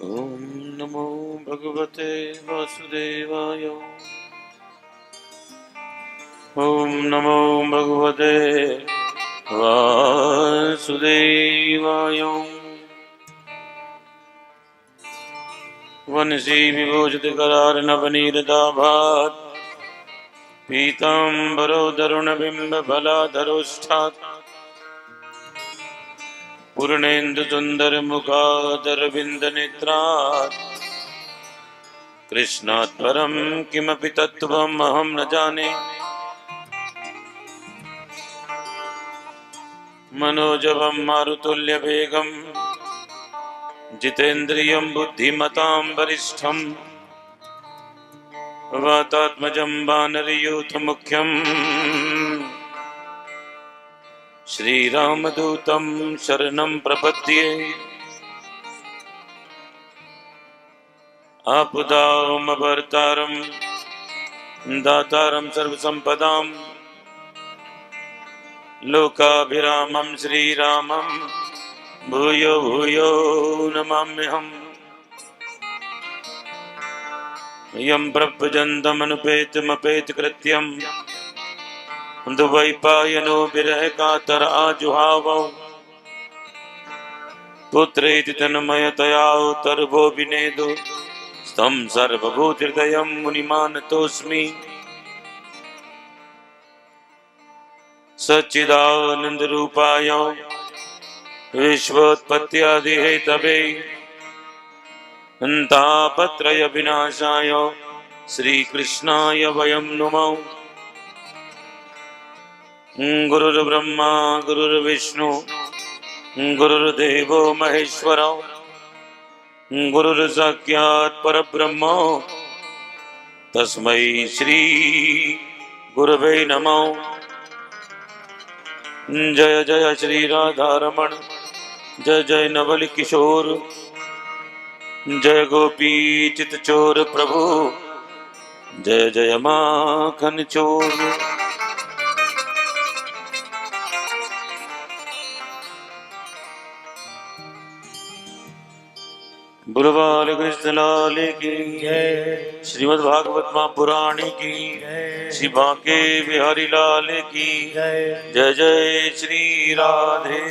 ओम नमो भगवते वासुदेवाय। ओम नमो भगवते वासुदेवाय। वनसी विभूषित करार्णवनीरदाभात् पीताम्बरो दरुणबिम्ब फलाधरोष्ठात् पूर्णेन्दुसुन्दर मुखादरविन्दनेत्रात् कृष्णात् परं किमपि तत्त्वम् अहं न जाने। मनोजवं मारुतुल्यवेगं जितेन्द्रियं बुद्धिमतां वरिष्ठं वातात्मजं वानरयूथमुख्यं श्रीरामदूतं शरणं प्रपद्ये। आपदामभर्तारं दातारं सर्वसम्पदां लोकाभिरामं श्रीरामं भूयो भूयो नमाम्यहम्। यं प्रव्रजन्तमनुपेतमपेतकृत्यं दुवैपायनो विरहकातर आजुहावौ पुत्रेति तन्मयतया तर्वो विनेदु तं सर्वभूतहृदयं मुनिमानतोऽस्मि। सच्चिदानन्दरूपाय विश्वोत्पत्त्यादिहेतवे तापत्रयविनाशाय श्रीकृष्णाय वयं नुमो। गुरुर्ब्रह्मा गुरुर्विष्णु गुरुर्देवो महेश्वर गुरुर्साक्षात् परब्रह्म तस्मै श्री गुरवे नमो। जय जय श्री राधारमण जय जय नवल किशोर जय गोपी चितचोर प्रभु जय जय माखन चोर। बोलो बाल कृष्ण लाल की जय। श्रीमद् भागवत महापुराण की जय। श्री बांके बिहारी लाल की जय। जय जय श्री राधे।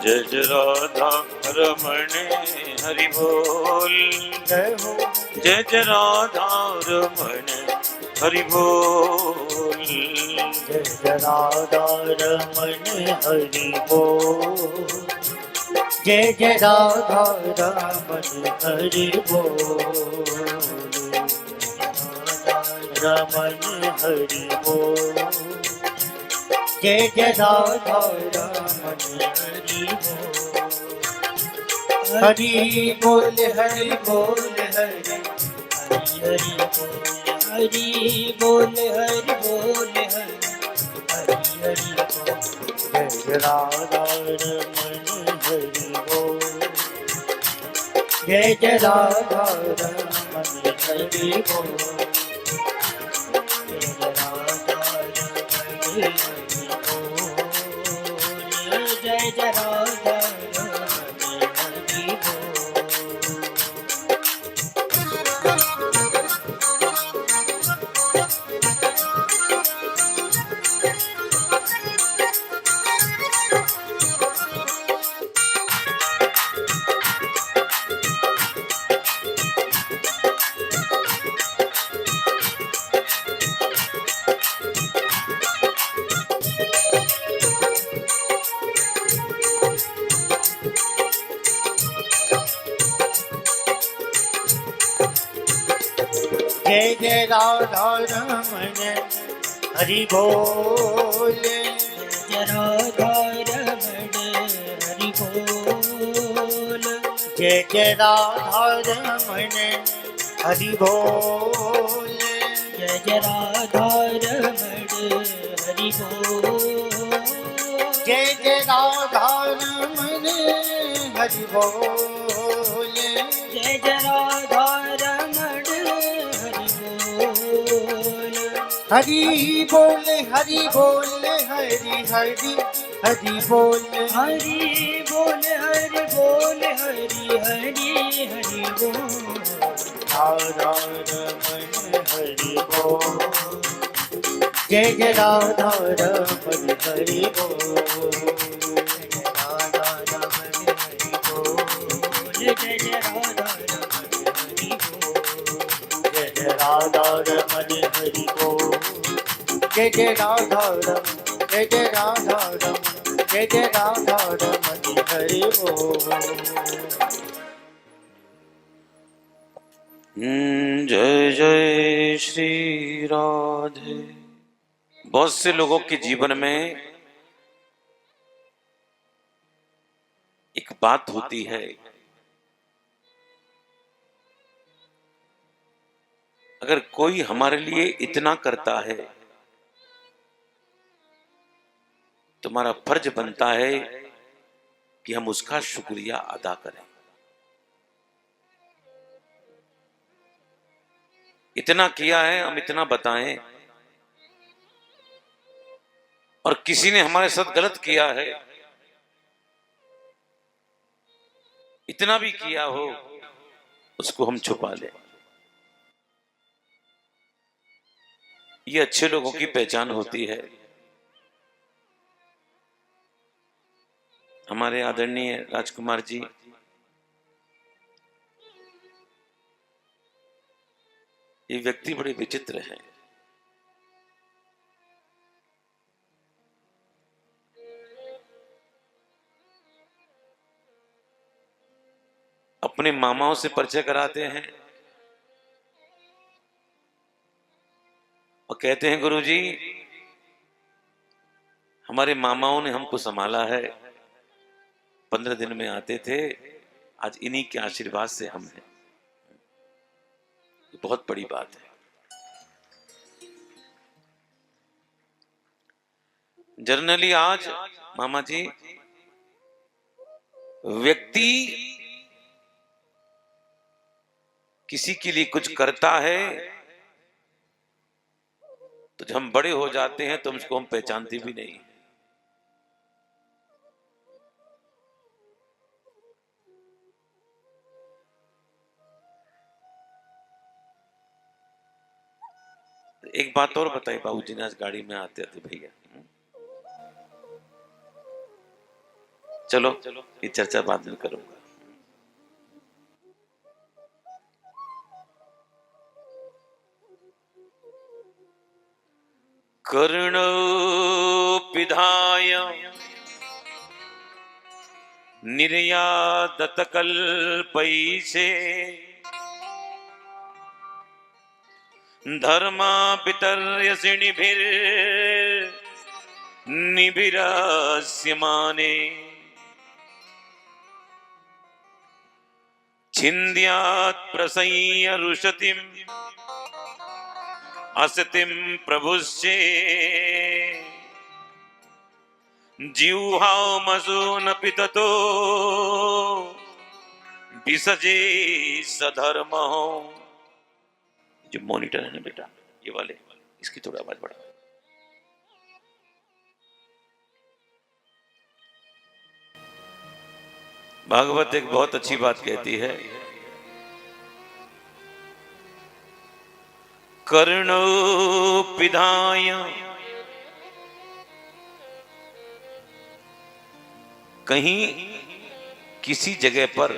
जय जय राधा रमण हरि बोल जय हो। जय जय राधा रमण हरि बोल जय जय राधा रमण हरि बोल जय जय राधा रमण हरि बोल रमण हरि बोल जय जय राधा रमण हरि बोल हरि बोल हरि हरि बोल हरि बोल हरि हरि बोल जय जय राधा रमण हरि बोल जय जय राधा रमण हरि बोल जय जय राधा रमण जय जय राधा जय जय राधा रमण हरि बोल, जय राधा रमण हरि बोल, जय जय राधा रमण हरि बोल, जय जय राधा रमण हरि बोल, जय जय राधा रमण हरि बोल, जय जय राधा रमण हरि बोल, हरि बोल हरि बोल हरि हरि बोल, हरि बोल हरि बोल हरि हरि हरि बोल, राधा रमण हरि बोल, जय जय राधा रमण हरि बोल, राधा रमण हरि बोल, जय जय राधा रमण हरि बोल, जय जय राधा रमण हरि बोल, जय जय राधा रमण, जय जय राधा रमण, जय जय राधा रमण हरि बोल। जय जय श्री राधे। बहुत से लोगों के जीवन में एक बात होती है, अगर कोई हमारे लिए इतना करता है तो हमारा फर्ज बनता है कि हम उसका शुक्रिया अदा करें। इतना किया है, हम इतना बताएं। और किसी ने हमारे साथ गलत किया है, इतना भी किया हो, उसको हम छुपा लें। ये अच्छे लोगों की पहचान होती है। हमारे आदरणीय राजकुमार जी ये व्यक्ति बड़े विचित्र हैं। अपने मामाओं से परिचय कराते हैं और कहते हैं गुरुजी हमारे मामाओं ने हमको संभाला है, 15 दिन में आते थे, आज इन्हीं के आशीर्वाद से हम हैं। ये बहुत बड़ी बात है। जनरली आज मामा जी व्यक्ति किसी के लिए कुछ करता है तो जब हम बड़े हो जाते हैं तो उसको हम पहचानते भी नहीं। एक बात और बताइए, बाबूजी ने आज गाड़ी में आते थे भैया, चलो ये चर्चा बाद में करूंगा। कर्णोपिधाय निर्यादत कल्पैसे धर्मा पितर्यसिणिभिर्निभिरास्यमाने छिन्द्यात् प्रसय्य रुशतिम् असतिं प्रभुश्चे जिह्वामसूनपि ततो विसजे सधर्मो। जो मॉनिटर है ना बेटा, ये वाले, इसकी थोड़ा आवाज बढ़ा। भागवत एक बहुत अच्छी बात कहती है, कर्णोपिधाय कहीं किसी जगह पर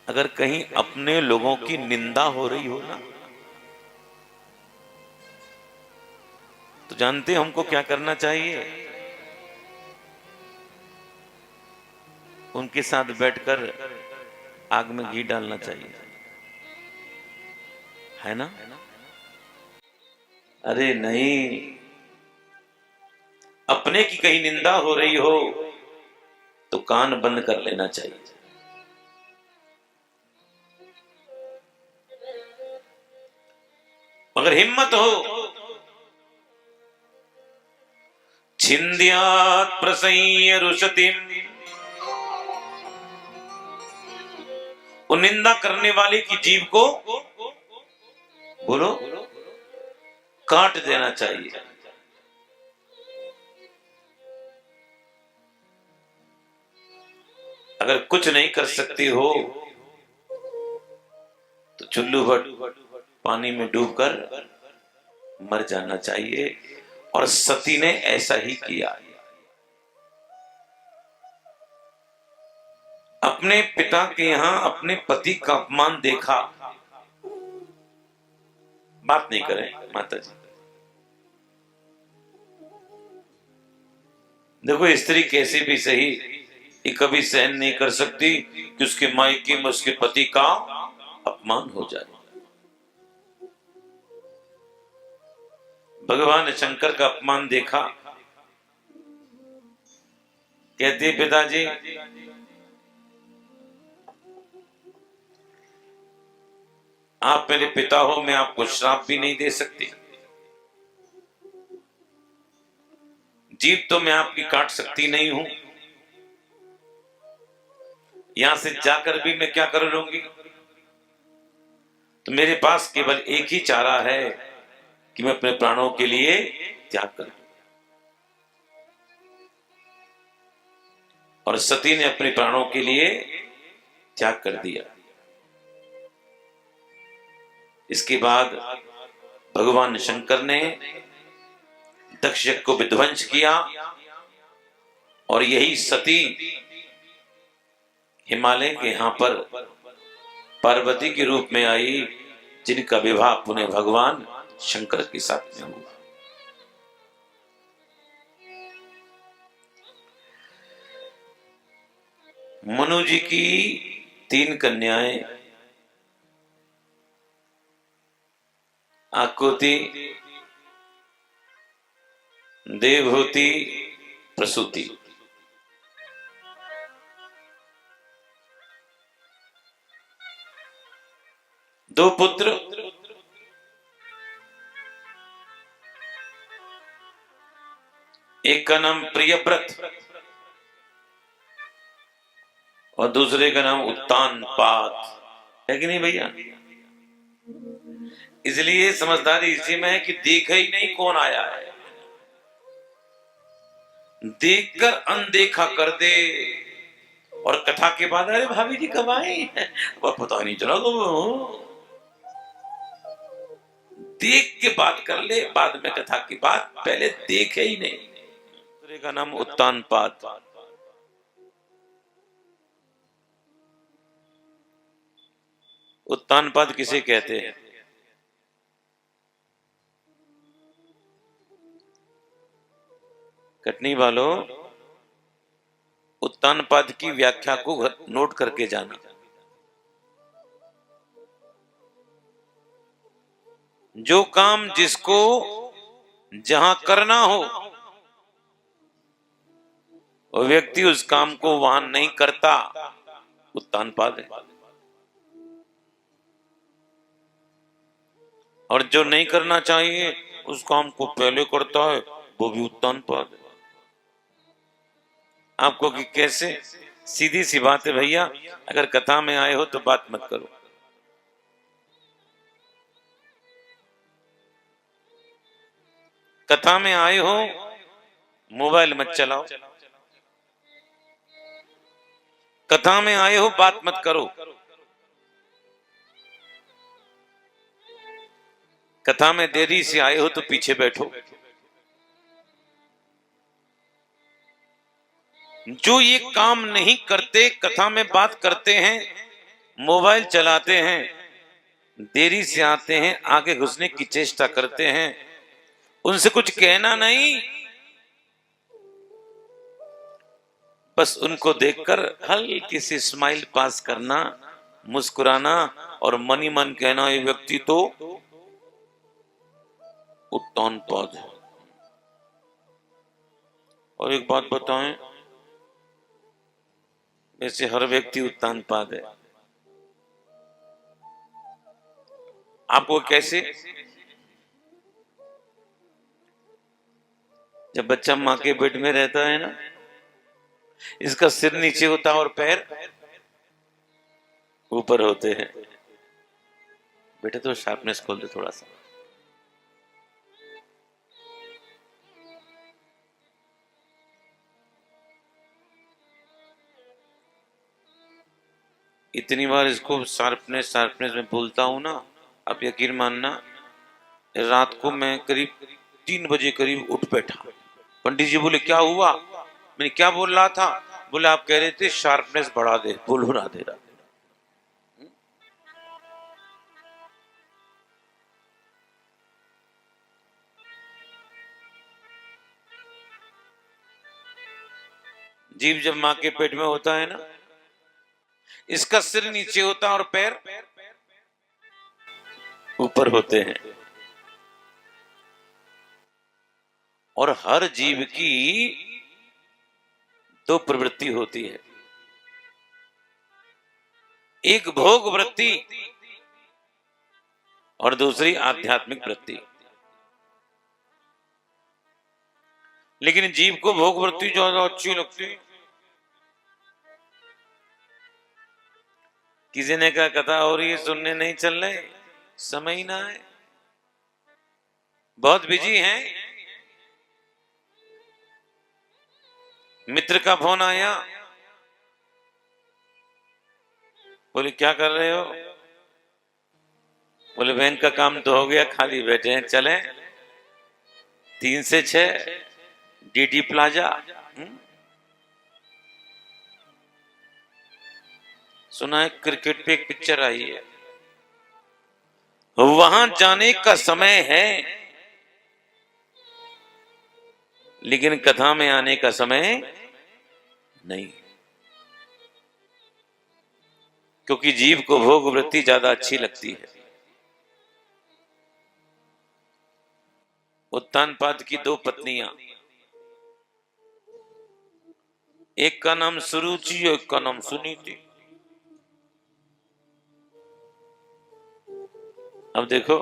अगर कहीं अपने लोगों की निंदा हो रही हो ना, तो जानते हैं हमको क्या करना चाहिए? उनके साथ बैठकर आग में घी डालना चाहिए। है ना? अरे नहीं, अपने की कहीं निंदा हो रही हो तो कान बंद कर लेना चाहिए। मगर हिम्मत हो, छिंद्यात् प्रसंय रुशतिम, वो निंदा करने वाले की जीभ को बोलो काट देना चाहिए। अगर कुछ नहीं कर सकती हो तो चुल्लू भर पानी में डूबकर मर जाना चाहिए। और सती ने ऐसा ही किया। अपने पिता के यहां अपने पति का अपमान देखा, बात नहीं करें माता जी। देखो स्त्री कैसे भी सही, ये कभी सहन नहीं कर सकती कि उसके मायके में उसके पति का अपमान हो जाए। भगवान शंकर का अपमान देखा, कहते पिताजी आप मेरे पिता हो, मैं आपको श्राप भी नहीं दे सकती, जीभ तो मैं आपकी काट सकती नहीं हूं, यहां से जाकर भी मैं क्या कर लूंगी। तो मेरे पास केवल एक ही चारा है कि मैं अपने प्राणों के लिए त्याग करूं। और सती ने अपने प्राणों के लिए त्याग कर दिया। इसके बाद भगवान शंकर ने दक्ष यज्ञ को विध्वंस किया और यही सती हिमालय के यहां पर पार्वती के रूप में आई, जिनका विवाह पुनः भगवान शंकर के साथ में हुआ। मनु जी की 3 कन्याएं आकुति, देवहूति, प्रसूति। दो पुत्र, एक का नाम प्रियव्रत और दूसरे का नाम उत्तानपाद है कि नहीं भैया? इसलिए समझदारी इसी में है कि देखा ही नहीं कौन आया है, देखकर अनदेखा कर दे। और कथा के बाद अरे भाभी जी कब आए, वह पता नहीं चला तो देख के बात कर ले, बाद में कथा की बात, पहले देखे ही नहीं। दूसरे का नाम उत्तानपाद। उत्तानपाद किसे कहते हैं? कटनी वालों, उत्तानपाद की व्याख्या को नोट करके जाना। जो काम जिसको जहां करना हो वो व्यक्ति उस काम को वहां नहीं करता, उत्तानपाद है। और जो नहीं करना चाहिए उस काम को पहले करता है, वो भी उत्तानपाद है। आपको कि कैसे? सीधी सी बात है भैया, अगर कथा में आए हो तो बात मत करो। कथा में आए हो मोबाइल मत चलाओ, कथा में आए हो बात मत करो, कथा में देरी से आए हो तो पीछे बैठो। जो ये काम नहीं करते, कथा में बात करते हैं, मोबाइल चलाते हैं, देरी से आते हैं, आगे घुसने की चेष्टा करते हैं, उनसे कुछ कहना नहीं, बस उनको देखकर हल्की सी स्माइल पास करना, मुस्कुराना और मन ही मन कहना ये व्यक्ति तो उत्तानपाद है। और एक बात बताएं, वैसे हर व्यक्ति उत्तानपाद है। आपको कैसे? जब बच्चा मां के पेट में रहता है ना, इसका सिर नीचे होता है और पैर ऊपर होते हैं। बेटा तो शार्पनेस खोल दे थोड़ा सा। इतनी बार इसको शार्पनेस में बोलता हूं ना, आप यकीन मानना, रात को मैं करीब 3 बजे करीब उठ बैठा। पंडित जी बोले क्या हुआ? मैंने क्या बोल रहा था? बोले आप कह रहे थे शार्पनेस बढ़ा दे। बोलो राधे राधे। जीव जब मां के पेट में होता है ना, इसका सिर नीचे होता है और पैर ऊपर होते हैं। और हर जीव की 2 प्रवृत्ति होती है, एक भोग वृत्ति और दूसरी आध्यात्मिक वृत्ति। लेकिन जीव को भोग वृत्ति ज्यादा अच्छी लगती है। किसी ने कहा कथा हो रही है, सुनने नहीं चल रहे, समय ही ना है, बहुत बिजी हैं। मित्र का फोन आया, बोले क्या कर रहे हो? बोले बैंक का काम तो हो गया, खाली बैठे हैं, चलें 3 से 6 डीडी प्लाजा। सुना है क्रिकेट पे एक पिक्चर आई है, वहां जाने का समय है लेकिन कथा में आने का समय नहीं, क्योंकि जीव को भोग वृत्ति ज्यादा अच्छी लगती है। उत्तानपाद की 2 पत्नियां, एक का नाम सुरुचि और एक का नाम सुनीति। अब देखो,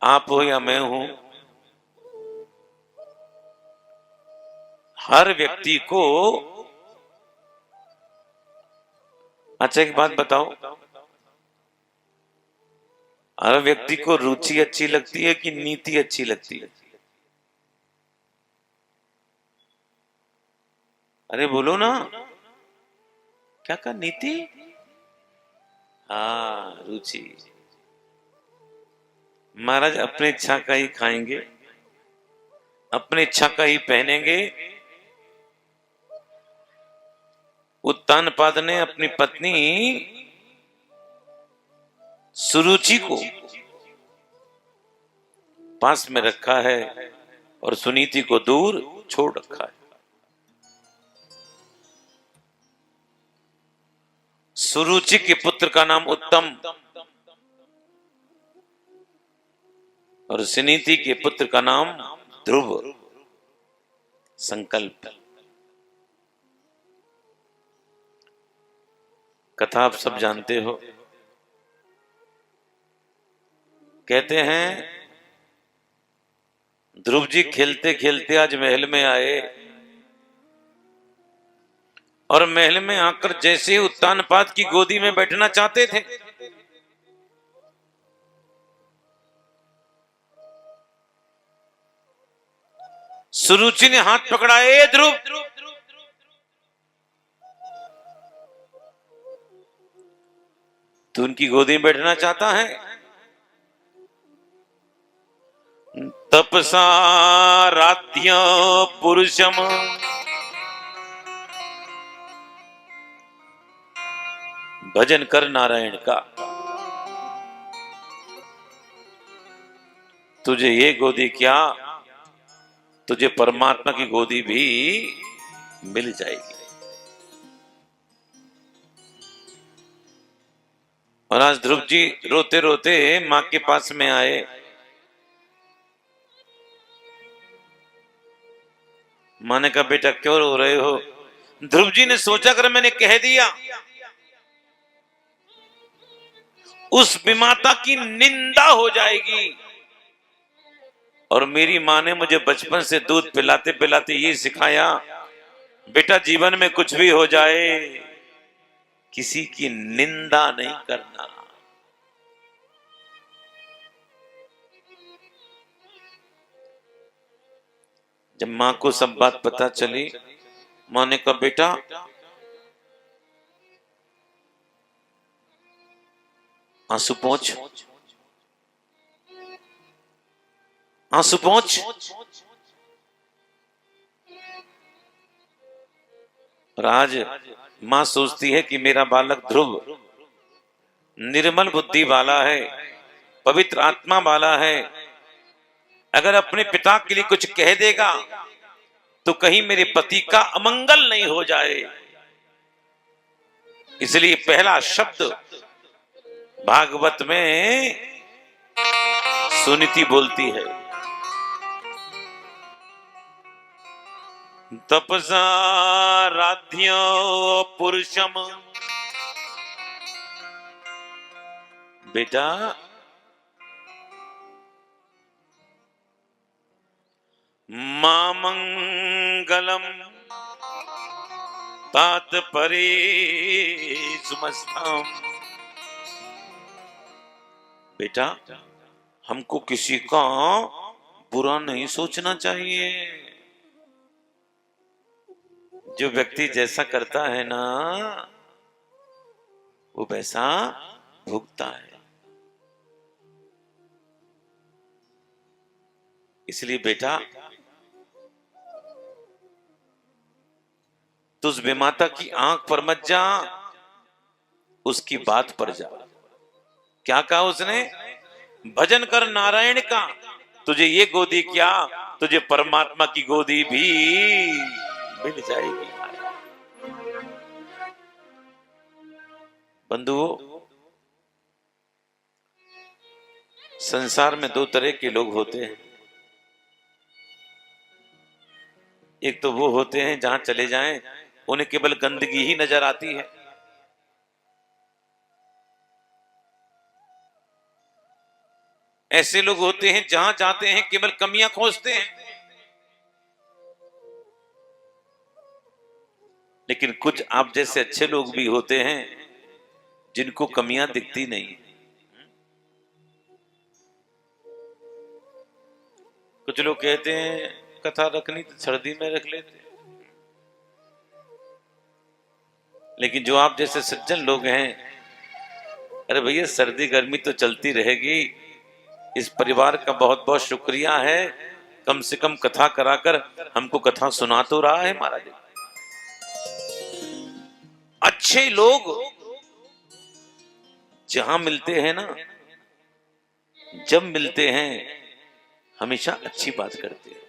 आप हो या मैं हूं, हर व्यक्ति को, अच्छा एक बात बताओ, हर व्यक्ति को रुचि अच्छी लगती है कि नीति अच्छी लगती है? अरे बोलो ना, क्या कहा? नीति? हाँ, रुचि। महाराज अपनी इच्छा का ही खाएंगे, अपनी इच्छा का ही पहनेंगे। उत्तानपाद ने अपनी पत्नी सुरुचि को पास में रखा है और सुनीति को दूर छोड़ रखा है। सुरुचि के पुत्र का नाम उत्तम और सुनीति के पुत्र का नाम ध्रुव। संकल्प। कथा आप सब जानते हो। कहते हैं ध्रुव जी खेलते खेलते आज महल में आए और महल में आकर जैसे ही उत्तानपाद की गोदी में बैठना चाहते थे, सुरुचि ने हाथ पकड़ा, ए ध्रुव, तू उनकी गोदी में बैठना चाहता है? तपसा राध्य पुरुषम भजन कर नारायण का। तुझे ये गोदी क्या, तुझे परमात्मा की गोदी भी मिल जाएगी। और आज ध्रुव जी रोते रोते मां के पास में आए। मां ने कहा बेटा क्यों रो रहे हो? ध्रुव जी ने सोचा अगर मैंने कह दिया उस विमाता की निंदा हो जाएगी। और मेरी मां ने मुझे बचपन से दूध पिलाते पिलाते ये सिखाया, बेटा जीवन में कुछ भी हो जाए किसी की निंदा नहीं करना। जब मां को सब बात पता चली, मां ने कहा बेटा आंसू पोंछ, आंसू पोंछ। और आज मां सोचती है कि मेरा बालक ध्रुव निर्मल बुद्धि वाला है, पवित्र आत्मा वाला है, अगर अपने पिता के लिए कुछ कह देगा तो कहीं मेरे पति का अमंगल नहीं हो जाए। इसलिए पहला शब्द भागवत में सुनीति बोलती है, तपसा राध्यो पुरुषम। बेटा मामंगलम तात्परे सुमस्तम। बेटा हमको किसी का बुरा नहीं सोचना चाहिए। जो व्यक्ति जैसा करता है ना वो वैसा भुगता है। इसलिए बेटा तो उस विमाता की आंख पर मत जा, उसकी बात पर जा। क्या कहा उसने? भजन कर नारायण का, तुझे ये गोदी क्या तुझे परमात्मा की गोदी भी मिल जाएगी। बंधुओं, संसार में दो तरह के लोग होते हैं। एक तो वो होते हैं जहां चले जाएं उन्हें केवल गंदगी ही नजर आती है। ऐसे लोग होते हैं जहां जाते हैं केवल कमियां खोजते हैं। लेकिन कुछ आप जैसे अच्छे लोग भी होते हैं जिनको कमियां दिखती नहीं। कुछ लोग कहते हैं कथा रखनी तो सर्दी में रख लेते, लेकिन जो आप जैसे सज्जन लोग हैं, अरे भैया सर्दी गर्मी तो चलती रहेगी। इस परिवार का बहुत बहुत शुक्रिया है, कम से कम कथा कराकर हमको कथा सुना तो रहा है महाराज। अच्छे लोग जहां मिलते हैं ना, जब मिलते हैं हमेशा अच्छी बात करते हैं।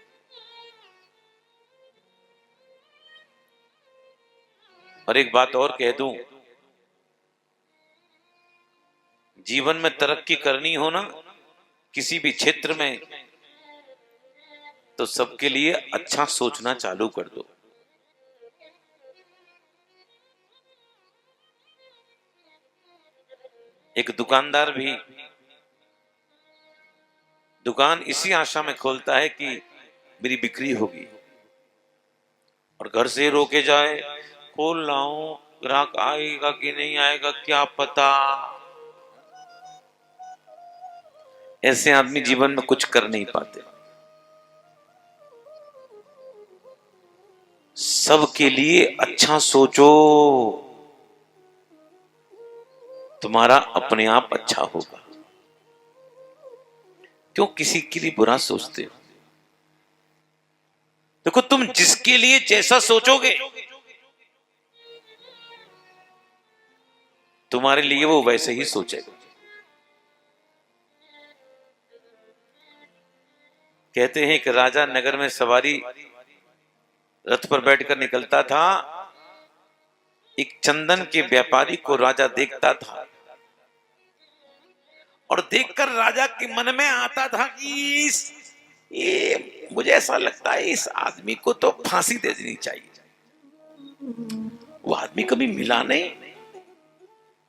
और एक बात और कह दूं, जीवन में तरक्की करनी हो ना किसी भी क्षेत्र में, तो सबके लिए अच्छा सोचना चालू कर दो। एक दुकानदार भी दुकान इसी आशा में खोलता है कि मेरी बिक्री होगी, और घर से रोके जाए खोल लाऊं, ग्राहक आएगा कि नहीं आएगा क्या पता। ऐसे आदमी जीवन में कुछ कर नहीं पाते। सबके लिए अच्छा सोचो, तुम्हारा अपने आप अच्छा होगा। क्यों किसी के लिए बुरा सोचते हो? देखो तुम जिसके लिए जैसा सोचोगे तुम्हारे लिए वो वैसे ही सोचेगा। कहते हैं कि राजा नगर में सवारी रथ पर बैठकर निकलता था। एक चंदन के व्यापारी को राजा देखता था। और देखकर राजा के मन में आता था कि ये मुझे ऐसा लगता है इस आदमी को तो फांसी दे देनी चाहिए। वो आदमी कभी मिला नहीं,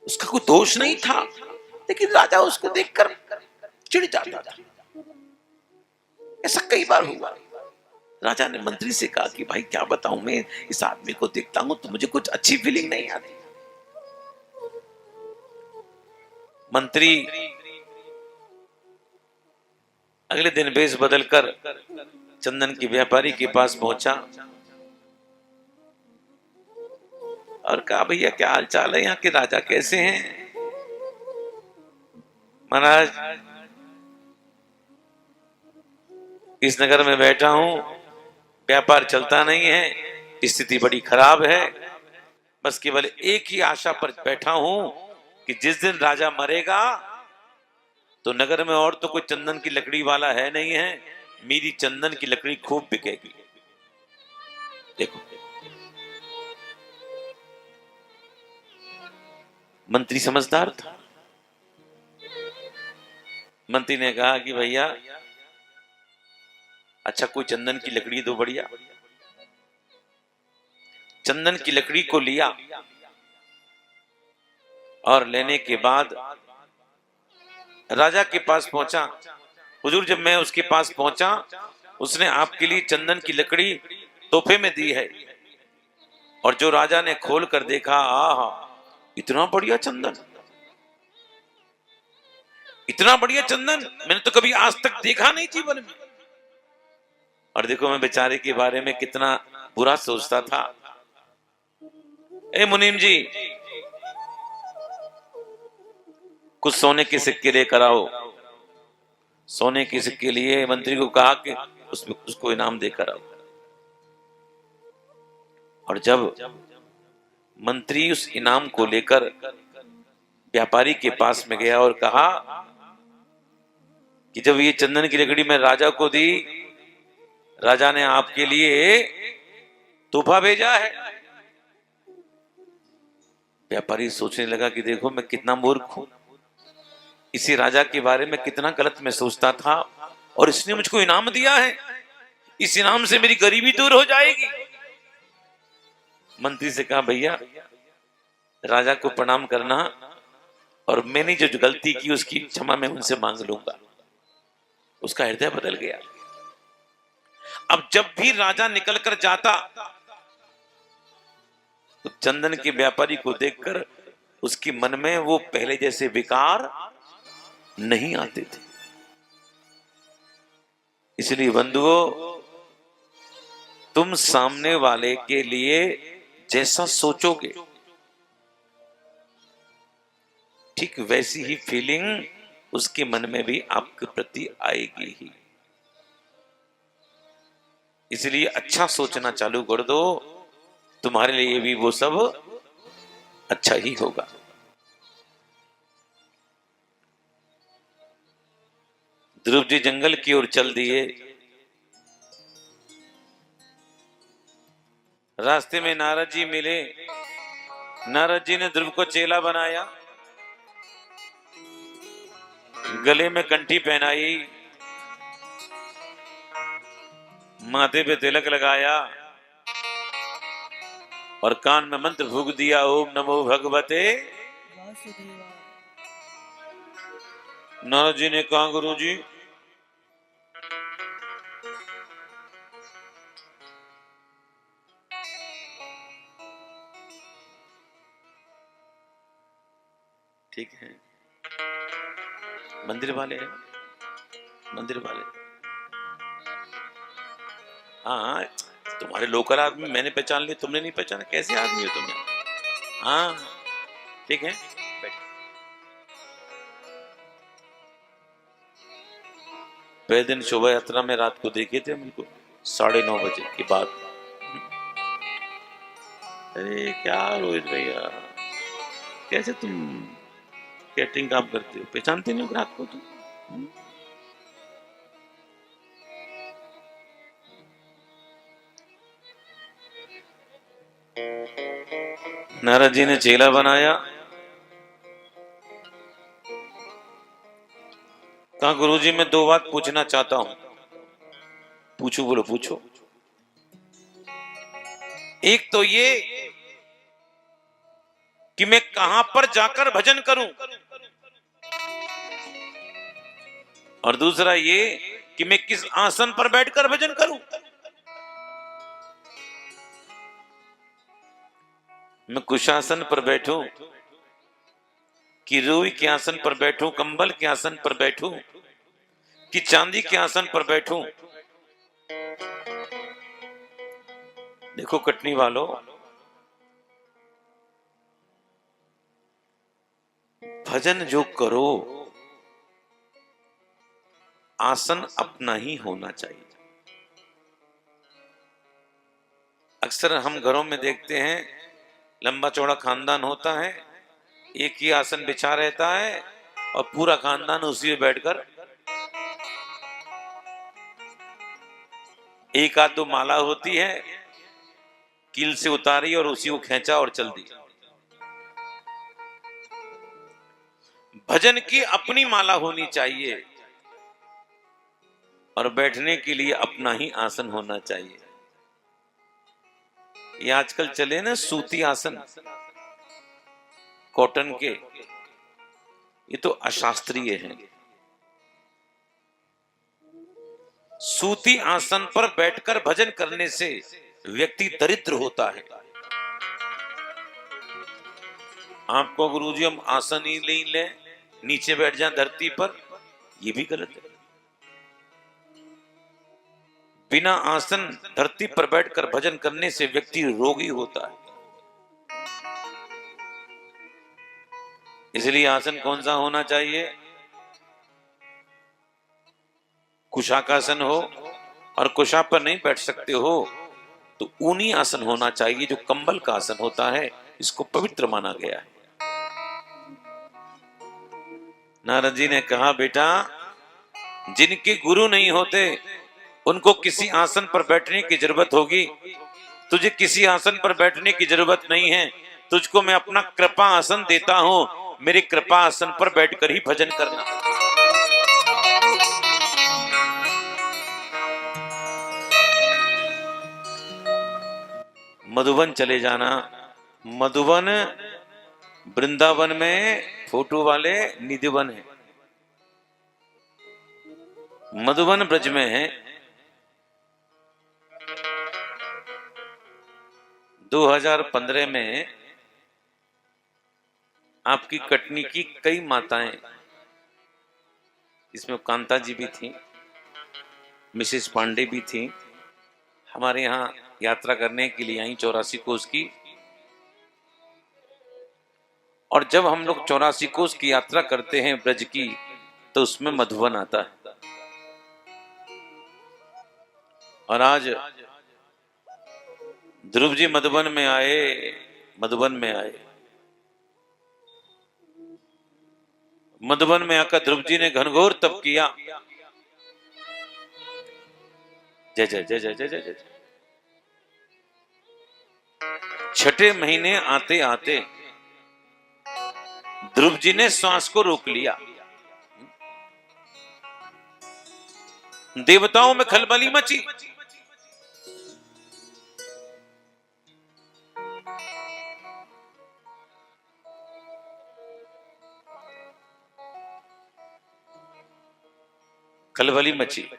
उसका कोई दोष नहीं था, लेकिन राजा उसको देखकर चिढ़ जाता था। ऐसा कई बार हुआ। राजा ने मंत्री से कहा कि भाई क्या बताऊं, मैं इस आदमी को देखता हूं तो मुझे कुछ अच्छी फीलिंग नहीं आती। मंत्री अगले दिन वेश बदलकर चंदन के व्यापारी के पास पहुंचा और कहा भैया क्या हाल चाल है, यहाँ के राजा कैसे हैं? महाराज इस नगर में बैठा हूं, व्यापार चलता नहीं है, स्थिति बड़ी खराब है, बस केवल एक ही आशा पर बैठा हूं कि जिस दिन राजा मरेगा तो नगर में और तो कोई चंदन की लकड़ी वाला है नहीं है, मेरी चंदन की लकड़ी खूब बिकेगी। देखो मंत्री समझदार था। मंत्री ने कहा कि भैया अच्छा कोई चंदन की लकड़ी दो बढ़िया। चंदन की लकड़ी को लिया और लेने के बाद राजा के पास पहुंचा। हुजूर जब मैं उसके पास पहुंचा, उसने आपके लिए चंदन की लकड़ी तोहफे में दी है। और जो राजा ने खोल कर देखा, आहा इतना बढ़िया चंदन, इतना बढ़िया चंदन मैंने तो कभी आज तक देखा नहीं जीवन में। और देखो मैं बेचारे के बारे में कितना बुरा सोचता था। ए मुनीम जी, कुछ सोने के सिक्के लेकर आओ। सोने के सिक्के लिए मंत्री को कहा कि उसको इनाम देकर आओ। और जब मंत्री उस इनाम को लेकर व्यापारी के पास में गया और कहा कि जब ये चंदन की लकड़ी मैं राजा को दी, राजा ने आपके लिए तोहफा भेजा है। व्यापारी सोचने लगा कि देखो मैं कितना मूर्ख हूं, इसी राजा के बारे में कितना गलत मैं सोचता था और इसने मुझको इनाम दिया है, इस इनाम से मेरी गरीबी दूर हो जाएगी। मंत्री से कहा भैया राजा को प्रणाम करना और मैंने जो गलती की उसकी क्षमा मैं उनसे मांग लूंगा। उसका हृदय बदल गया। अब जब भी राजा निकल कर जाता तो चंदन के व्यापारी को देखकर उसके मन में वो पहले जैसे विकार नहीं आते थे। इसलिए बंधुओं, तुम सामने वाले के लिए जैसा सोचोगे ठीक वैसी ही फीलिंग उसके मन में भी आपके प्रति आएगी ही। इसलिए अच्छा सोचना चालू कर दो, तुम्हारे लिए भी वो सब अच्छा ही होगा। ध्रुव जी जंगल की ओर चल दिए। रास्ते में नारद जी मिले। नारद जी ने ध्रुव को चेला बनाया, गले में कंठी पहनाई, माथे पे तिलक लगाया और कान में मंत्र फूंक दिया, ओम नमो भगवते वासुदेवा। नारद जी ने कहा गुरु जी ठीक है, मंदिर वाले हैं, मंदिर वाले। हाँ तुम्हारे लोकल आदमी मैंने पहचान लिया, तुमने नहीं पहचाना, कैसे आदमी हो तुम? हाँ ठीक है बैठो। पहले दिन शोभा यात्रा में रात को देखे थे हमको 9:30 बजे के बाद। अरे क्या रोहित भैया, कैसे तुम कैटरिंग काम करते हो, पहचानते नहीं हो रात को तुम? नारद जी ने चेला बनाया, कहा गुरुजी मैं दो बात पूछना चाहता हूं। पूछो, बोलो पूछो। एक तो ये कि मैं कहां पर जाकर भजन करूं, और दूसरा ये कि मैं किस आसन पर बैठकर भजन करूं। मैं कुशासन पर बैठूं कि रूई के आसन पर बैठूं, कंबल के आसन पर बैठूं कि चांदी के आसन पर बैठूं। देखो कटनी वालों, भजन जो करो आसन अपना ही होना चाहिए। अक्सर हम घरों में देखते हैं लंबा चौड़ा खानदान होता है, एक ही आसन बिछा रहता है और पूरा खानदान उसी में बैठकर एक आध दो माला होती है, कील से उतारी और उसी को खींचा और चल दी। भजन की अपनी माला होनी चाहिए और बैठने के लिए अपना ही आसन होना चाहिए। ये आजकल चले ना सूती आसन कॉटन के, ये तो अशास्त्रीय है। सूती आसन पर बैठकर भजन करने से व्यक्ति दरिद्र होता है। आपको गुरुजी हम आसन ही नहीं ले, नीचे बैठ जाए धरती पर, ये भी गलत है। बिना आसन धरती पर बैठकर भजन करने से व्यक्ति रोगी होता है। इसलिए आसन कौन सा होना चाहिए? कुशाकासन हो, और कुशा पर नहीं बैठ सकते हो तो ऊनी आसन होना चाहिए जो कंबल का आसन होता है। इसको पवित्र माना गया है। नारद जी ने कहा बेटा, जिनके गुरु नहीं होते उनको किसी आसन पर बैठने की जरूरत होगी। तुझे किसी आसन पर बैठने की जरूरत नहीं है, तुझको मैं अपना कृपा आसन देता हूं। मेरे कृपा आसन पर बैठकर ही भजन करना। मधुबन चले जाना। मधुबन वृंदावन में फोटो वाले निधिवन है, मधुबन ब्रज में है। 2015 में आपकी कटनी की कई माताएं, इसमें कांता जी भी थी, मिसेस पांडे भी थी, हमारे यहाँ यात्रा करने के लिए आई 84 कोस की। और जब हम लोग 84 कोस की यात्रा करते हैं ब्रज की, तो उसमें मधुबन आता है। और आज ध्रुव जी मधुबन में आए, मधुबन में आए। मधुबन में आकर ध्रुव जी ने घनघोर तप किया। जय जय जय जय जय जय जय। छठे महीने आते आते ध्रुव जी ने श्वास को रोक लिया। देवताओं में खलबली मची। खलबली मची।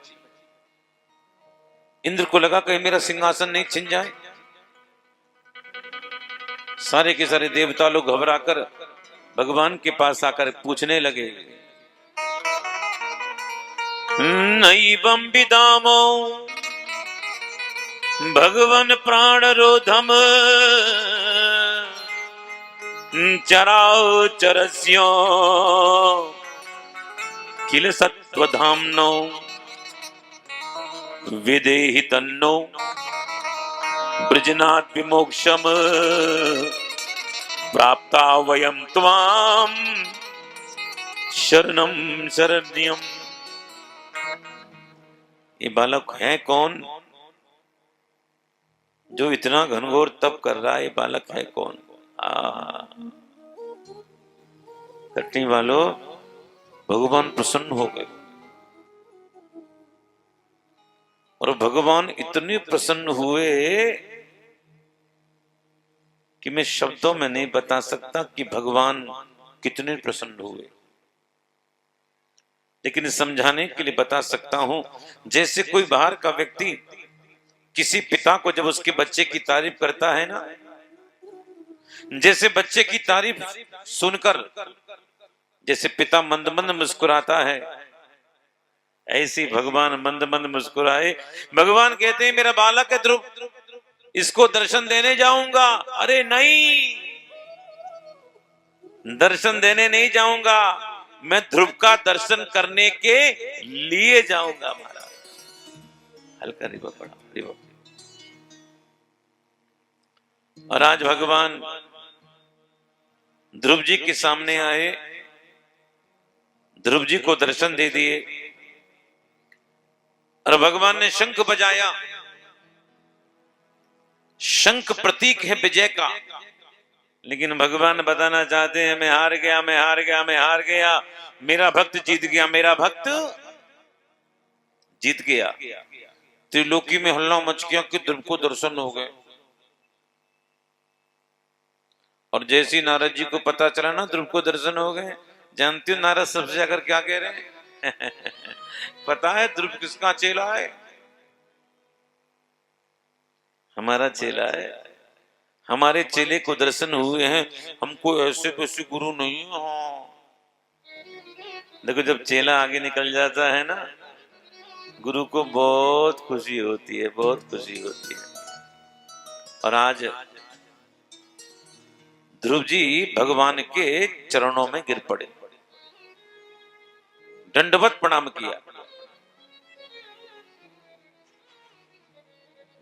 इंद्र को लगा कहीं मेरा सिंहासन नहीं छिन जाए। सारे के सारे देवता लोग घबराकर भगवान के पास आकर पूछने लगे, नैवं विदामो भगवन प्राण रोधम चराओ चरस्यो किल सत्वधाम्नो विदेहि तन्नो ब्रजनाथ विमोक्षम प्राप्ता वयम त्वाम शरणम शरण्यम। ये बालक है कौन जो इतना घनघोर तप कर रहा है? ये बालक है कौन? कटनी वालों, भगवान प्रसन्न हो गए। और भगवान इतने प्रसन्न हुए कि मैं शब्दों में नहीं बता सकता कि भगवान कितने प्रसन्न हुए, लेकिन समझाने के लिए बता सकता हूं। जैसे कोई बाहर का व्यक्ति किसी पिता को जब उसके बच्चे की तारीफ करता है ना, जैसे बच्चे की तारीफ सुनकर जैसे पिता मंद मंद मुस्कुराता है, ऐसी भगवान मंद मंद मुस्कुराए। भगवान कहते हैं मेरा बालक है ध्रुव, इसको दर्शन देने जाऊंगा। अरे नहीं, दर्शन देने नहीं जाऊंगा, मैं ध्रुव का दर्शन करने के लिए जाऊंगा। महाराज हल्का रिवा पड़ा, रिवा। और आज भगवान ध्रुव जी के सामने आए, ध्रुव जी को दर्शन दे दिए और भगवान ने शंख बजाया। शंख प्रतीक है विजय का, लेकिन भगवान बताना चाहते हैं मैं हार गया, मैं हार गया, मैं हार गया, मेरा भक्त जीत गया, मेरा भक्त जीत गया। त्रिलोकी में हल्ला मच गया कि ध्रुव को दर्शन हो गए। और जैसे ही नारद जी को पता चला ना ध्रुव को दर्शन हो गए, जानती हो नारद सबसे जाकर क्या कह रहे हैं? पता है ध्रुव किसका चेला है? हमारा चेला है। हमारे चेले को दर्शन हुए हैं, हमको ऐसे वैसे गुरु नहीं। हाँ देखो, जब चेला आगे निकल जाता है ना, गुरु को बहुत खुशी होती है, बहुत खुशी होती है। और आज ध्रुव जी भगवान के चरणों में गिर पड़े, दंडवत प्रणाम किया।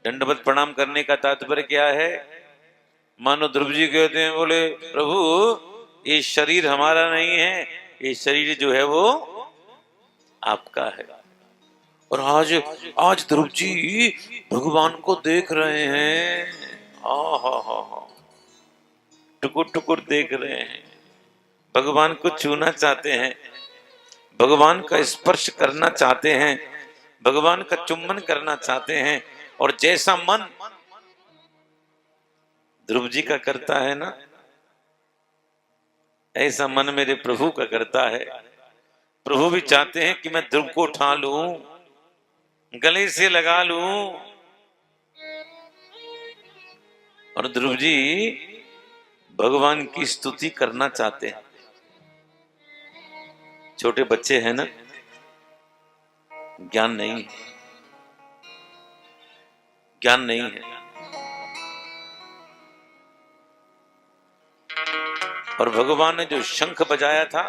दंडवत प्रणाम करने का तात्पर्य क्या है? मानो ध्रुव जी कहते हैं, बोले प्रभु ये शरीर हमारा नहीं है, ये शरीर जो है वो आपका है। और आज ध्रुव जी भगवान को देख रहे हैं, हा, टुकुर टुकुर देख रहे हैं, भगवान को छूना चाहते हैं, भगवान का स्पर्श करना चाहते हैं, भगवान का चुम्बन करना चाहते हैं। और जैसा मन ध्रुव जी का करता है ना, ऐसा मन मेरे प्रभु का करता है। प्रभु भी चाहते हैं कि मैं ध्रुव को उठा लूं, गले से लगा लूं। और ध्रुव जी भगवान की स्तुति करना चाहते हैं। छोटे बच्चे हैं ना, ज्ञान नहीं है, ज्ञान नहीं है। और भगवान ने जो शंख बजाया था,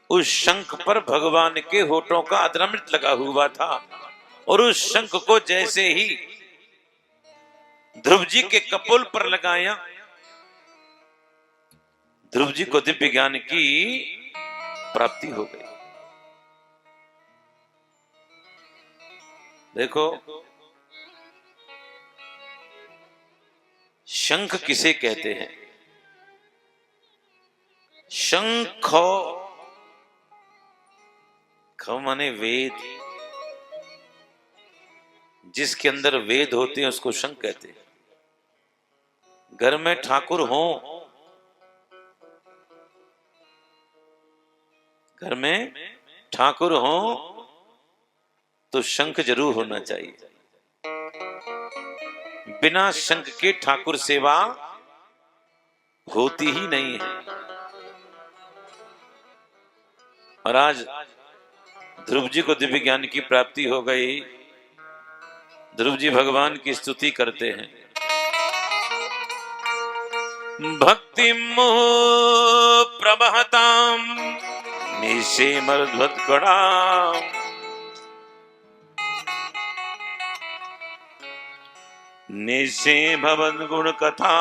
उस शंख पर भगवान के होठों का अधरामृत लगा हुआ था। और उस शंख को जैसे ही ध्रुव जी के कपोल पर लगाया, ध्रुव जी को दिव्य ज्ञान की प्राप्ति हो गई। देखो, शंख किसे कहते हैं? शंख माने वेद, जिसके अंदर वेद होते हैं उसको शंख कहते हैं। घर में ठाकुर हो, घर में ठाकुर हो तो शंख जरूर होना चाहिए। बिना शंख के ठाकुर सेवा होती ही नहीं है। और आज ध्रुव जी को दिव्य ज्ञान की प्राप्ति हो गई। ध्रुव जी भगवान की स्तुति करते हैं। भक्ति मोह प्रवहताम निशेमध्वत्कणाम निशे भवन गुण कथा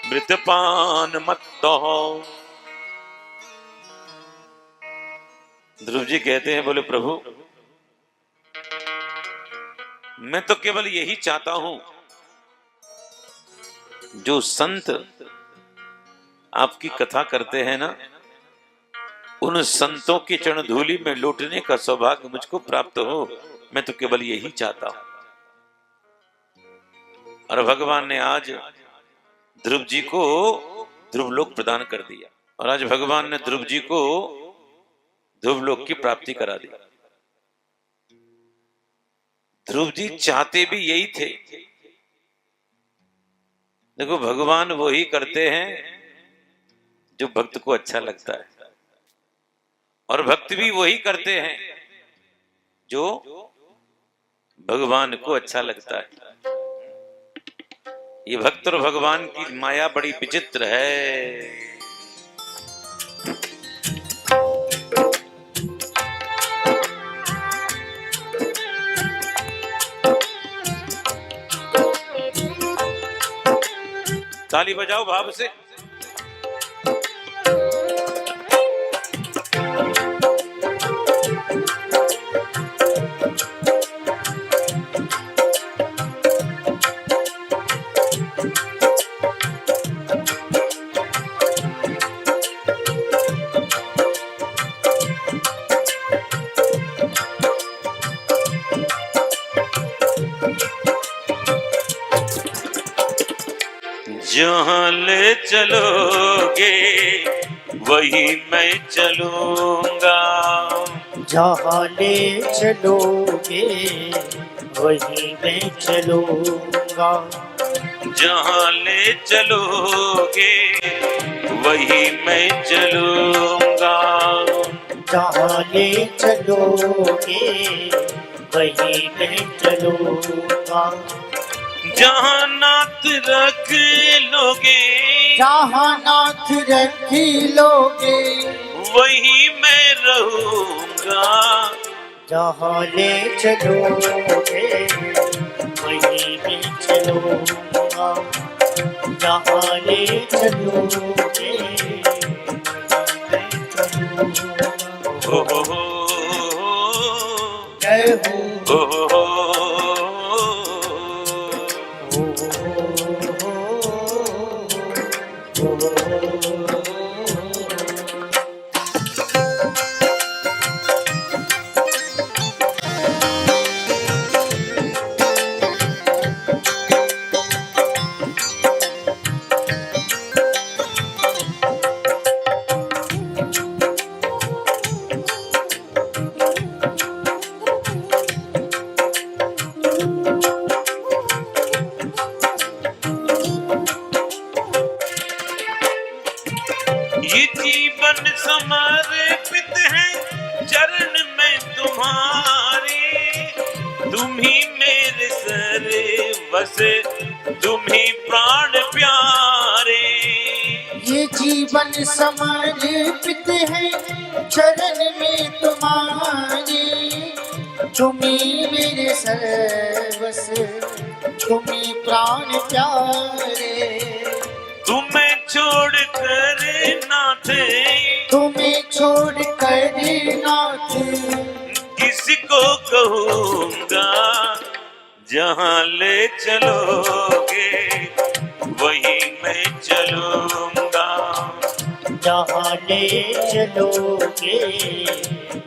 मृतपान मत्तो। ध्रुव जी कहते हैं, बोले प्रभु मैं तो केवल यही चाहता हूं, जो संत आपकी कथा करते हैं ना, उन संतों की चरण धूलि में लौटने का सौभाग्य मुझको प्राप्त हो, मैं तो केवल यही चाहता हूं। और भगवान ने आज ध्रुव जी को ध्रुवलोक प्रदान कर दिया, और आज भगवान ने ध्रुव जी को ध्रुवलोक की प्राप्ति करा दी। ध्रुव जी चाहते भी यही थे। देखो, भगवान वही करते हैं जो भक्त को अच्छा लगता है, और भक्त भी वही करते हैं जो भगवान को अच्छा लगता है। ये भक्त और भगवान की माया बड़ी विचित्र है। ताली बजाओ भाव से। जहाँ ले चलोगे वही मैं चलूंगा, जहाँ ले चलोगे वही मैं चलूंगा, जहाँ ले चलोगे वही मैं चलूंगा, जहाँ ले चलोगे वही मैं चलूंगा, जहाँ नाथ रख लोगे, जहाँ नाथ रख लोगे वही मैं रहूंगा, जहाँ ले चलोगे वही मैं चलूंगा, जहाँ ले चलोगे मैं चलूंगा। हो जय हो हो ये जीवन समर्पित है चरण में तुम्हारे, तुम ही मेरे सर्वस, तुम ही प्राण प्यारे। ये जीवन समर्पित है चरण में तुम्हारे, तुम्ही मेरे सर्वस, तुम्ही प्राण प्यारे। तुम्हें छोड़ कर नाथ, तुम्हें छोड़ कर नाथ किसको कहूँगा, जहाँ ले चलोगे वही मैं चलूंगा, जहाँ ले चलोगे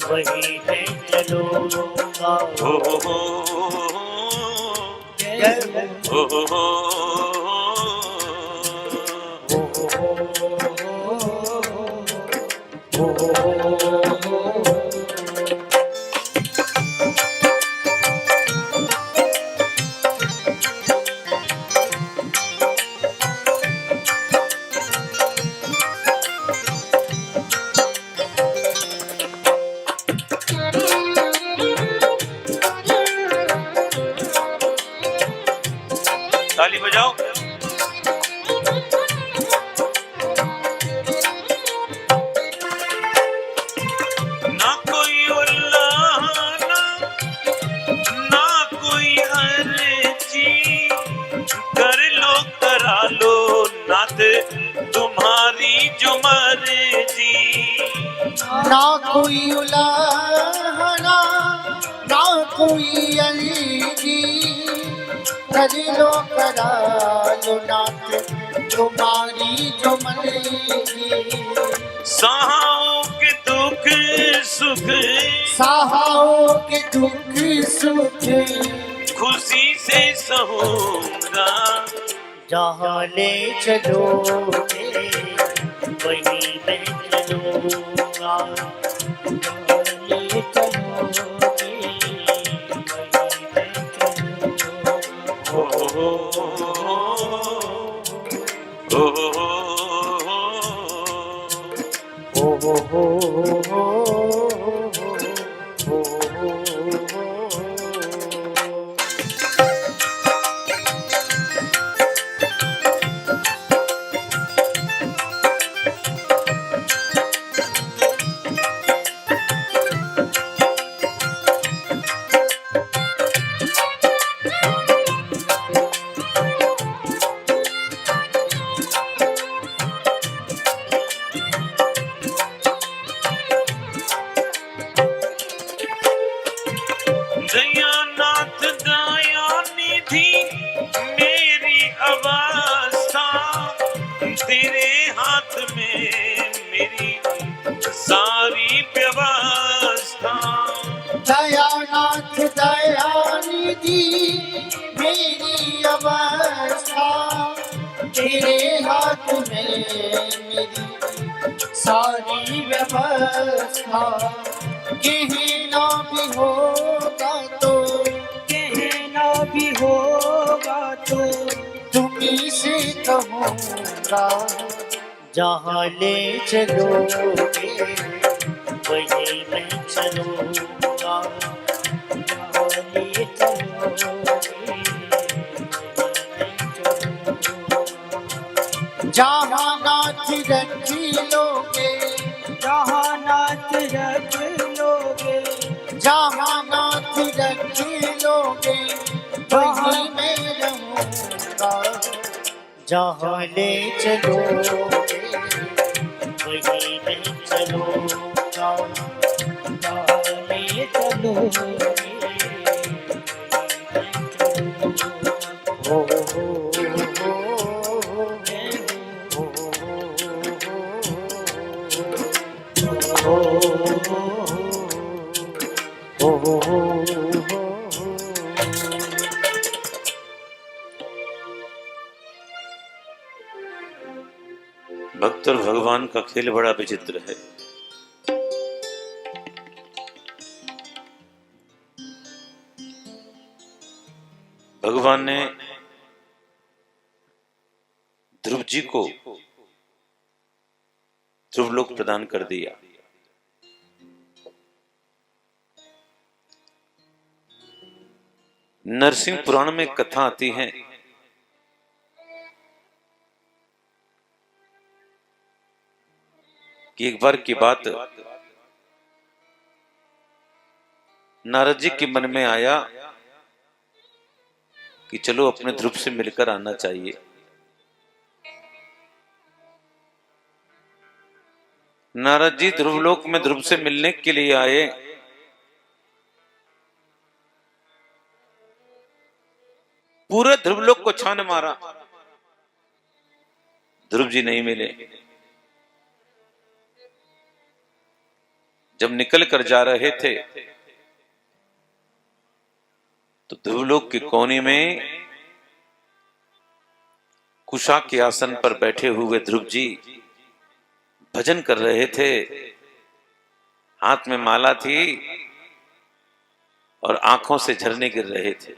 वही मैं चलूंगा। हो जय हो। हो ताली बजाओ। ना कोई अल्लाह ना कोई अर्जी, कर लो करा लो नाथ तुम्हारी जो मर्जी। ना कोई उलाहना ना कोई अर्जी, कर लो करा लो नाथ तुम्हारी जो मर्जी। सहाओ के दो सुख सहाओ के दुख सुख खुशी से सहूंगा। जहाँ ले चलोगे वहीं मैं चलूँगा। जहाँ ले चलोगे वहीं मैं चलूँगा। ओ हो ओ हो ओ हो हो हो हो हो। दयानाथ दया निधि मेरी अवस्था तेरे हाथ में मेरी सारी व्यवस्था। दयानाथ दयानिधि मेरी अवस्था तेरे हाथ में मेरी सारी व्यवस्था। कहना भी होगा तो कहना भी होगा तो तुम्ही से कहूँगा। जहाँ ले चलोगे वहीं मैं चलूँगा। जहाँ ले चलोगे जहाँ नाथ रख लोगे जहाँ नाथ रख लोगे जहाँ नाथ रख लोगे वहीं मैं रहूँगा। जहाँ ले चलोगे वहीं मैं चलूँगा। जहाँ ले चलोगे हो हो भक्त और भगवान का खेल बड़ा विचित्र है। भगवान ने ध्रुव जी को ध्रुवलोक प्रदान कर दिया। नरसिंह पुराण में कथा आती है कि एक बार की बात नारद जी के मन में आया कि चलो अपने ध्रुव से मिलकर आना चाहिए। नारद जी ध्रुवलोक में ध्रुव से मिलने के लिए आए। पूरे ध्रुवलोक को छान मारा, ध्रुव जी नहीं मिले। जब निकल कर जा रहे थे तो ध्रुवलोक के कोने में कुशा के आसन पर बैठे हुए ध्रुव जी भजन कर रहे थे। हाथ में माला थी और आंखों से झरने गिर रहे थे,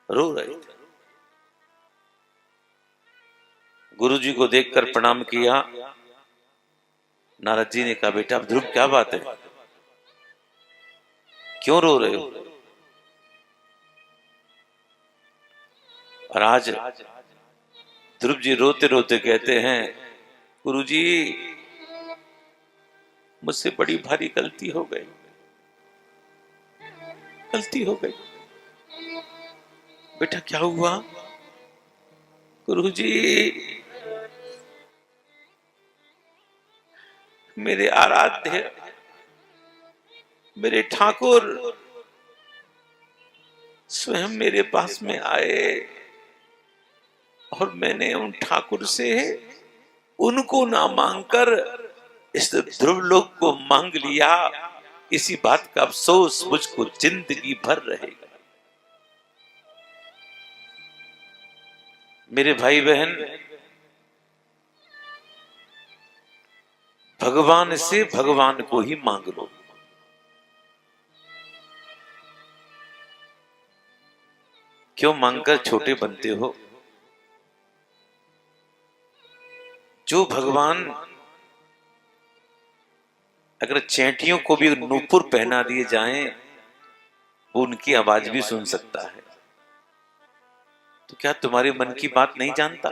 रो रहे थे। गुरु जी को देखकर प्रणाम किया। नारद जी ने कहा, बेटा ध्रुव क्या बात है, क्यों रो रहे हो? और आज ध्रुव जी रोते रोते कहते हैं, गुरु जी मुझसे बड़ी भारी गलती हो गई, गलती हो गई। बेटा क्या हुआ? गुरु जी मेरे आराध्य मेरे ठाकुर स्वयं मेरे पास में आए और मैंने उन ठाकुर से उनको ना मांगकर इस ध्रुव लोक को मांग लिया, इसी बात का अफसोस मुझको जिंदगी भर रहेगा। मेरे भाई बहन, भगवान से भगवान को ही मांग लो। क्यों मांगकर छोटे बनते हो? जो भगवान अगर चैंटियों को भी नूपुर पहना दिए जाएं, वो उनकी आवाज भी सुन सकता है, तो क्या तुम्हारे मन की बात नहीं जानता?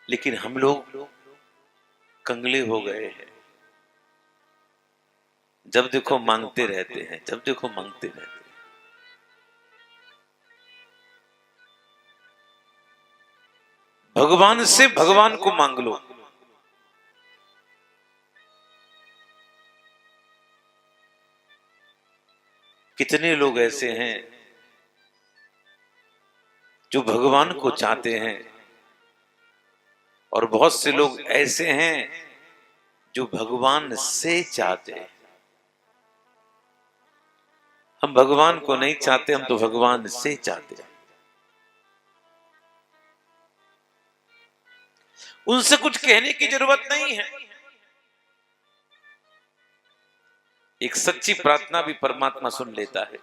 लेकिन हम लोग कंगले हो गए हैं, जब देखो मांगते रहते हैं, जब देखो मांगते रहते हैं। भगवान से भगवान को मांग लो। कितने लोग ऐसे हैं जो भगवान को चाहते हैं, और बहुत से लोग ऐसे हैं जो भगवान से चाहते हैं। हम भगवान को नहीं चाहते, हम तो भगवान से चाहते हैं। उनसे कुछ कहने की जरूरत नहीं है। एक सच्ची प्रार्थना भी परमात्मा सुन लेता है।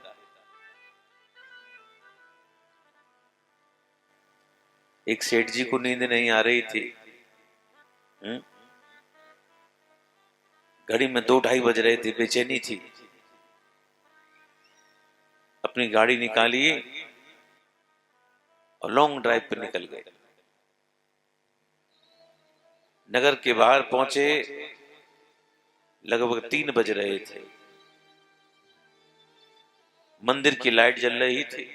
एक सेठ जी को नींद नहीं आ रही थी। घड़ी में 2-2:30 बज रहे थे, बेचैनी थी। अपनी गाड़ी निकाली और लॉन्ग ड्राइव पर निकल गए। नगर के बाहर पहुंचे, लगभग 3 बज रहे थे। मंदिर की लाइट जल रही थी।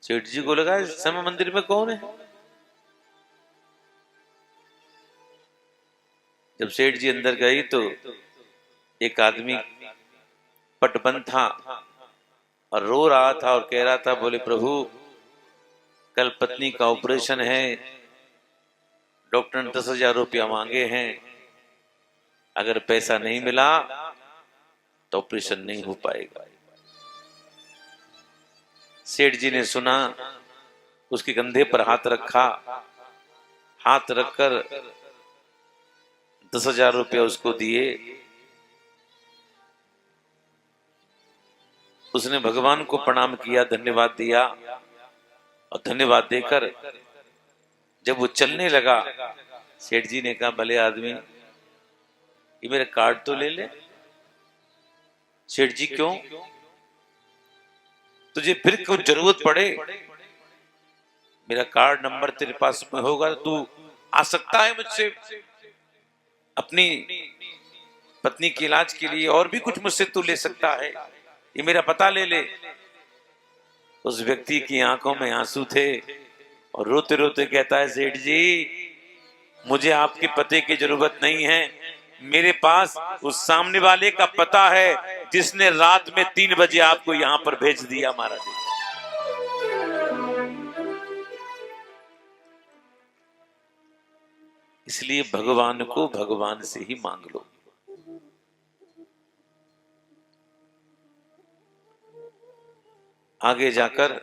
सेठ जी को लगा इस समय मंदिर में कौन है। जब सेठ जी अंदर गई तो एक आदमी पटबंद था और रो रहा था और कह रहा था, बोले प्रभु कल पत्नी का ऑपरेशन है, डॉक्टर ने 10,000 रुपया मांगे हैं, अगर पैसा नहीं मिला तो ऑपरेशन नहीं हो पाएगा। सेठ जी ने सुना, उसके कंधे पर हाथ रखा, हाथ रखकर 10,000 रुपया उसको दिए। उसने भगवान को प्रणाम किया, धन्यवाद दिया, और धन्यवाद देकर जब वो चलने लगा, सेठ जी ने कहा, भले आदमी ये मेरा कार्ड तो ले ले। सेठ जी, क्यों? तुझे फिर कोई जरूरत पड़े, मेरा कार्ड नंबर तेरे पास में होगा, तू आ सकता है मुझसे अपनी पत्नी के इलाज के लिए, और भी कुछ मुझसे तू ले सकता है, ये मेरा पता ले ले। उस व्यक्ति की आंखों में आंसू थे और रोते रोते कहता है, सेठ जी मुझे आपके पते की जरूरत नहीं है, मेरे पास उस सामने वाले का पता है जिसने रात में 3 बजे आपको यहां पर भेज दिया महाराज। इसलिए भगवान को भगवान से ही मांग लो। आगे जाकर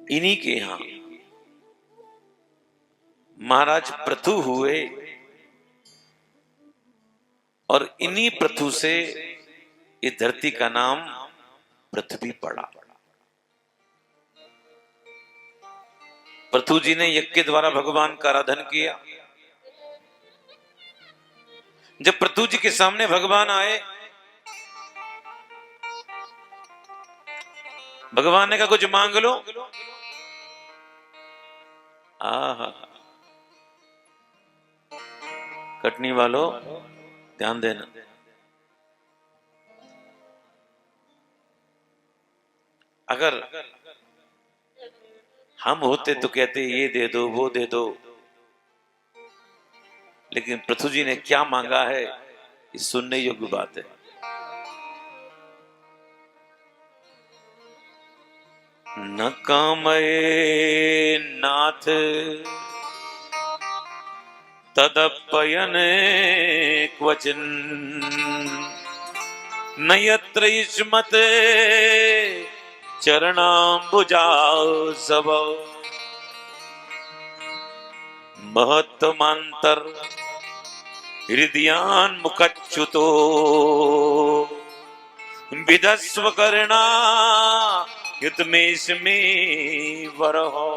इन्हीं के यहां महाराज पृथु हुए और इन्हीं पृथु से इस धरती का नाम पृथ्वी पड़ा। पृथु जी ने यज्ञ के द्वारा भगवान का आराधन किया। जब पृथु जी के सामने भगवान आए, भगवान ने कहा कुछ मांग लो। आहा, कटनी वालों ध्यान देना, अगर हम होते तो कहते ये दे दो वो दे दो, लेकिन पृथु जी ने क्या मांगा है ये सुनने योग्य बात है। न कामये नाथ तदप्ययन क्वचिन न यत्र युष्मत चरणाम्बुजासव महत्तमांतर हृदयान्मुखच्युतो विधस्व कर्णा युतमेष में वरहो